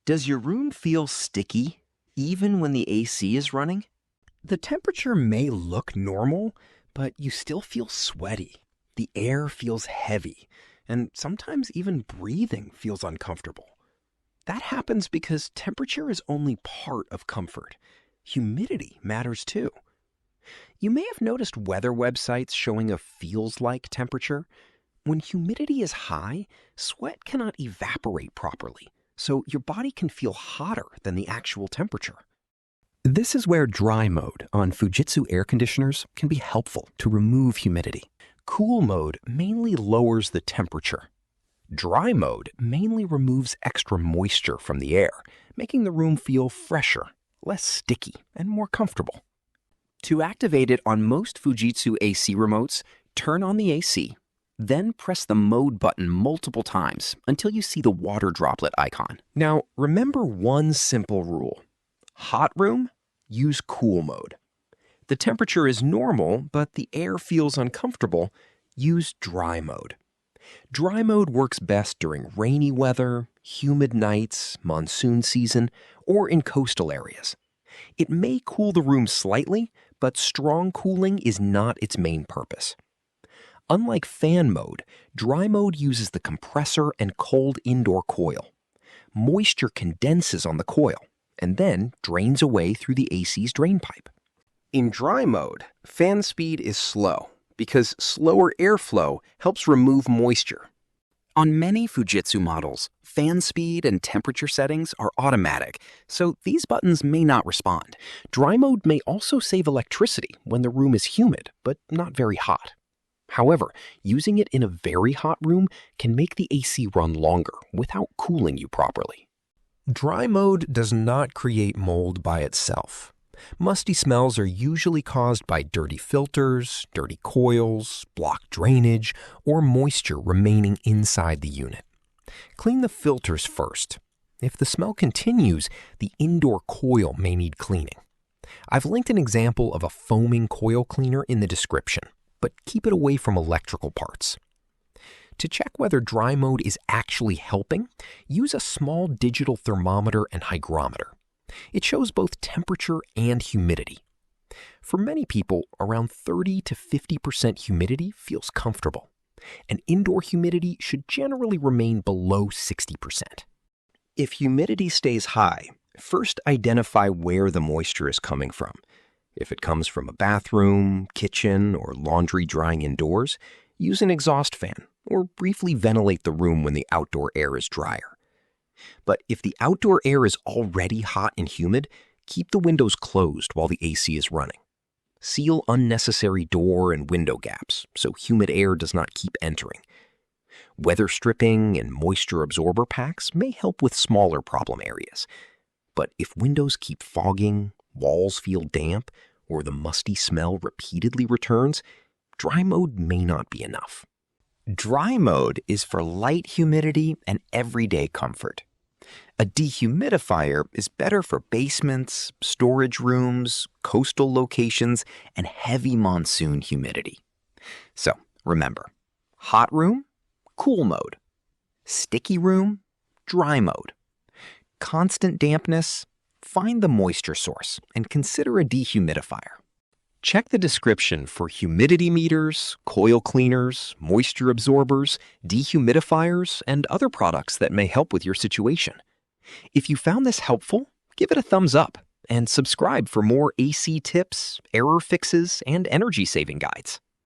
Does your room feel sticky even when the AC is running? The temperature may look normal, but you still feel sweaty. The air feels heavy, and sometimes even breathing feels uncomfortable. That happens because temperature is only part of comfort. Humidity matters too. You may have noticed weather websites showing a feels-like temperature. When humidity is high, sweat cannot evaporate properly, so your body can feel hotter than the actual temperature. This is where dry mode on Fujitsu air conditioners can be helpful to remove humidity. Cool mode mainly lowers the temperature. Dry mode mainly removes extra moisture from the air, making the room feel fresher, less sticky, and more comfortable. To activate it on most Fujitsu AC remotes, turn on the AC, then press the mode button multiple times until you see the water droplet icon. Now, remember one simple rule. Hot room, use cool mode. The temperature is normal, but the air feels uncomfortable, use dry mode. Dry mode works best during rainy weather, humid nights, monsoon season, or in coastal areas. It may cool the room slightly, but strong cooling is not its main purpose. Unlike fan mode, dry mode uses the compressor and cold indoor coil. Moisture condenses on the coil and then drains away through the AC's drain pipe. In dry mode, fan speed is slow because slower airflow helps remove moisture. On many Fujitsu models, fan speed and temperature settings are automatic, so these buttons may not respond. Dry mode may also save electricity when the room is humid, but not very hot. However, using it in a very hot room can make the AC run longer without cooling you properly. Dry mode does not create mold by itself. Musty smells are usually caused by dirty filters, dirty coils, blocked drainage, or moisture remaining inside the unit. Clean the filters first. If the smell continues, the indoor coil may need cleaning. I've linked an example of a foaming coil cleaner in the description, but keep it away from electrical parts. To check whether dry mode is actually helping, use a small digital thermometer and hygrometer. It shows both temperature and humidity. For many people, around 30 to 50% humidity feels comfortable, and indoor humidity should generally remain below 60%. If humidity stays high, first identify where the moisture is coming from. If it comes from a bathroom, kitchen, or laundry drying indoors, use an exhaust fan or briefly ventilate the room when the outdoor air is drier. But if the outdoor air is already hot and humid, keep the windows closed while the AC is running. Seal unnecessary door and window gaps so humid air does not keep entering. Weather stripping and moisture absorber packs may help with smaller problem areas. But if windows keep fogging, walls feel damp, or the musty smell repeatedly returns, dry mode may not be enough. Dry mode is for light humidity and everyday comfort. A dehumidifier is better for basements, storage rooms, coastal locations, and heavy monsoon humidity. So remember, hot room, cool mode. Sticky room, dry mode. Constant dampness, find the moisture source and consider a dehumidifier. Check the description for humidity meters, coil cleaners, moisture absorbers, dehumidifiers, and other products that may help with your situation. If you found this helpful, give it a thumbs up and subscribe for more AC tips, error fixes, and energy-saving guides.